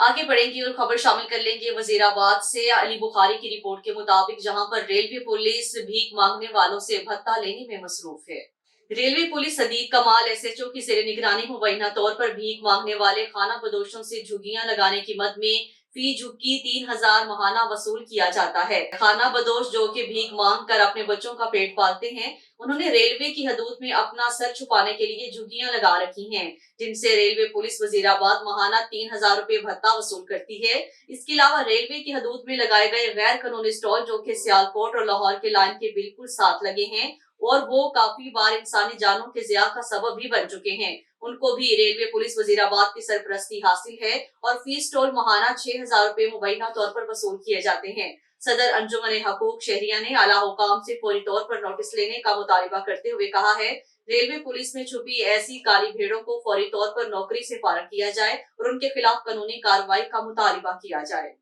आगे बढ़ेंगे और खबर शामिल कर लेंगे वजीराबाद से। अली बुखारी की रिपोर्ट के मुताबिक जहां पर रेलवे पुलिस भीख मांगने वालों से भत्ता लेने में मसरूफ है। रेलवे पुलिस सदीक कमाल एसएचओ की जेर निगरानी मुबैना तौर पर भीख मांगने वाले खाना बदोशों से झुग्गियां लगाने की मद में फी झुग्गी 3000 महाना वसूल किया जाता है। खाना बदोश जो कि भीख मांग कर अपने बच्चों का पेट पालते हैं, उन्होंने रेलवे की हदूद में अपना सर छुपाने के लिए झुग्गियां लगा रखी हैं, जिनसे रेलवे पुलिस वजीराबाद महाना 3000 रुपए भत्ता वसूल करती है। इसके अलावा रेलवे की हदूद में लगाए गए गैर कानूनी स्टॉल जो कि सियालकोट और लाहौर के लाइन के बिल्कुल साथ लगे हैं और वो काफी बार इंसानी जानों के ज़िया का सबब भी बन चुके हैं, उनको भी रेलवे पुलिस वजीराबाद की सरपरस्ती हासिल है और फी स्टॉल महाना 6000 रुपए मुबैना तौर पर वसूल किए जाते हैं। सदर अंजुमन हकूक शहरिया ने आला हुकाम से फौरी तौर पर नोटिस लेने का मुतालबा करते हुए कहा है, रेलवे पुलिस में छुपी ऐसी काली भेड़ों को फौरी तौर पर नौकरी से फारग किया जाए और उनके खिलाफ कानूनी कार्रवाई का मुतालबा किया जाए।